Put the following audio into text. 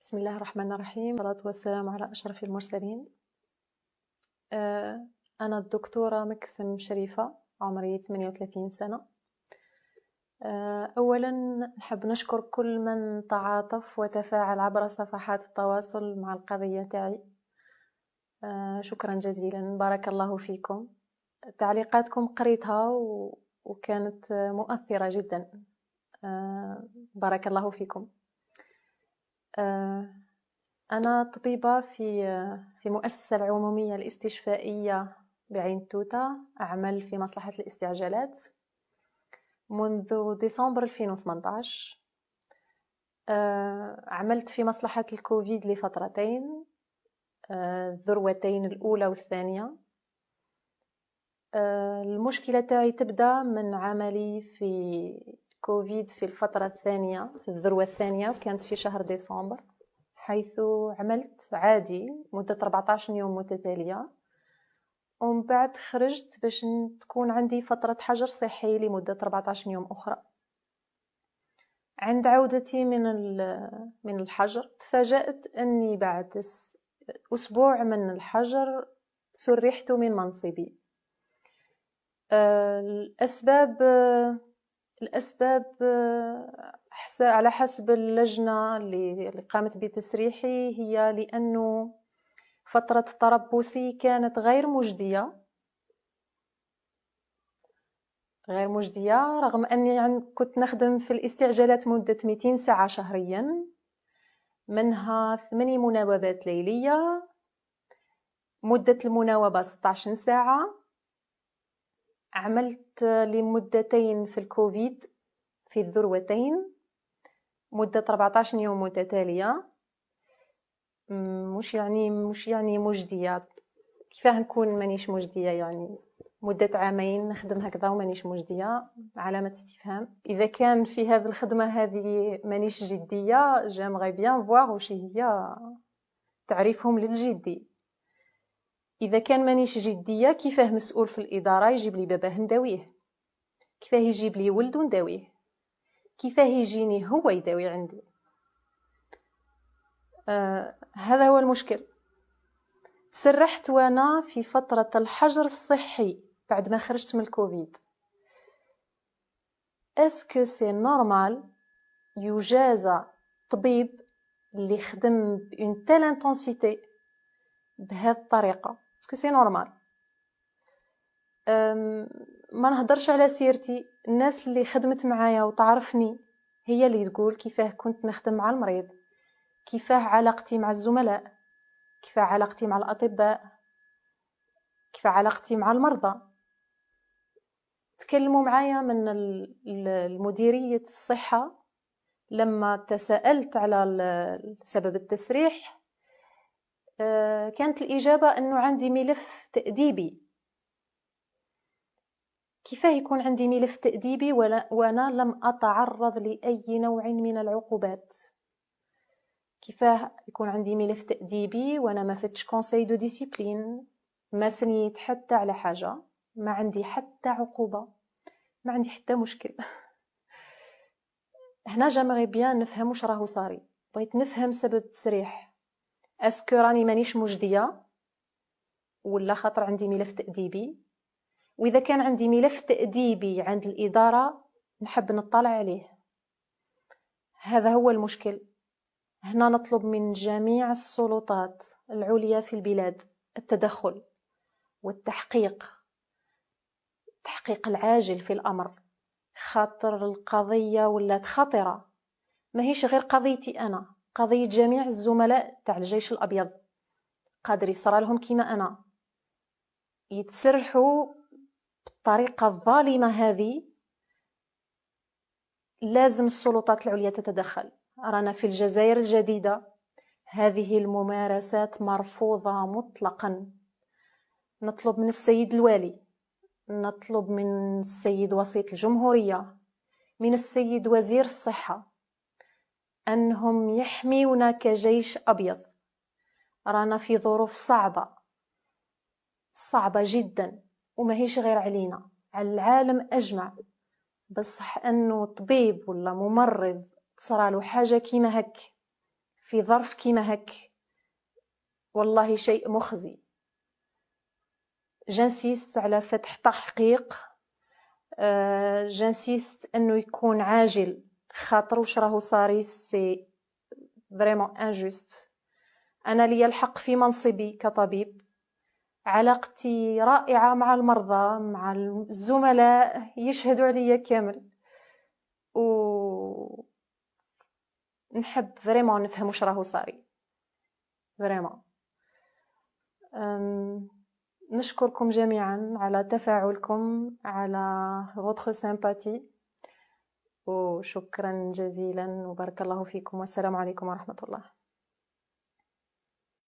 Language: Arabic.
بسم الله الرحمن الرحيم، والصلاة والسلام على أشرف المرسلين. أنا الدكتورة مكسم شريفة، عمري 38 سنة. أولا نحب نشكر كل من تعاطف وتفاعل عبر صفحات التواصل مع القضية تاعي. شكرا جزيلا، بارك الله فيكم. تعليقاتكم قريتها وكانت مؤثرة جدا. بارك الله فيكم. أنا طبيبة في مؤسسة العمومية الاستشفائية بعين توتة، أعمل في مصلحة الاستعجالات منذ ديسمبر 2018. عملت في مصلحة الكوفيد لفترتين، الذروتين الأولى والثانية. المشكلة تاعي تبدأ من عملي في كوفيد في الفترة الثانية، في الذروة الثانية، وكانت في شهر ديسمبر، حيث عملت عادي مدة 14 يوم متتالية، ومن بعد خرجت باش تكون عندي فترة حجر صحي لمدة 14 يوم أخرى. عند عودتي من الحجر تفاجأت أني بعد أسبوع من الحجر سرحت من منصبي. الأسباب على حسب اللجنة اللي قامت بتسريحي هي لأنه فترة تربصي كانت غير مجدية، رغم أني كنت نخدم في الاستعجالات مدة 200 ساعة شهريا، منها 8 مناوبات ليلية، مدة المناوبة 16 ساعة. عملت لمدتين في الكوفيد في الذروتين مدة 14 يوم متتالية. مش يعني مجدية. كيفاه نكون مانيش مجدية؟ يعني مدة عامين نخدم هكذا ومانيش مجدية، علامة استفهام. إذا كان في هذه الخدمة هذه مانيش جدية، j'aimerais bien voir وش هي تعريفهم للجدي. إذا كان مانيش جدية، كيفاه مسؤول في الإدارة يجيب لي باباه نداويه؟ كيفاه يجيب لي ولد ونداويه؟ كيفاه يجيني هو يداوي عندي؟ هذا هو المشكل. تسرحت وانا في فترة الحجر الصحي بعد ما خرجت من الكوفيد. اسكو سي نورمال يجازى طبيب اللي خدم بون تال انتنسيتي بهذه الطريقة؟ اسكو سي نورمال؟ ما نهضرش على سيرتي، الناس اللي خدمت معايا وتعرفني هي اللي تقول كيفاه كنت نخدم مع المريض، كيفاه علاقتي مع الزملاء، كيفاه علاقتي مع الأطباء، كيف علاقتي مع المرضى. تكلموا معايا من المديرية الصحة لما تساءلت على سبب التسريح. كانت الإجابة أنه عندي ملف تأديبي. كيفاه يكون عندي ملف تأديبي وأنا لم أتعرض لأي نوع من العقوبات؟ كيفاه يكون عندي ملف تأديبي وأنا ما فتش كونساي دو ديسيبلين، ما سنيت حتى على حاجة، ما عندي حتى عقوبة، ما عندي حتى مشكل. هنا جامغي بيان نفهم واش راهو صاري. بغيت نفهم سبب التسريح. اسكو راني مانيش مجدية ولا خاطر عندي ملف تأديبي؟ واذا كان عندي ملف تأديبي عند الإدارة نحب نطلع عليه. هذا هو المشكل. هنا نطلب من جميع السلطات العليا في البلاد التدخل والتحقيق، التحقيق العاجل في الأمر، خاطر القضية ولات خطرة. ما هيش غير قضيتي أنا، قضية جميع الزملاء تاع الجيش الأبيض. قادر يصرى لهم كيما أنا، يتسرحوا بالطريقة الظالمة هذه. لازم السلطات العليا تتدخل. رانا في الجزائر الجديدة، هذه الممارسات مرفوضة مطلقا. نطلب من السيد الوالي، نطلب من السيد وسيط الجمهورية، من السيد وزير الصحة، أنهم يحميونا كجيش أبيض. رانا في ظروف صعبة جدا، وما هيش غير علينا، على العالم أجمع. بصح أنه طبيب ولا ممرض تصرالو حاجة كيما هك في ظرف كيما هك والله شيء مخزي. جنسيست على فتح تحقيق، جنسيست انه يكون عاجل، خاطر وش راهو صاري سي فريمون انجوست. انا لي الحق في منصبي كطبيب، علاقتي رائعة مع المرضى، مع الزملاء يشهدوا عليا كامل، و نحب فريمون نفهم وش راهو صاري فريمون. نشكركم جميعا على تفاعلكم، على votre sympathie، وشكرا جزيلا وبارك الله فيكم، والسلام عليكم ورحمة الله.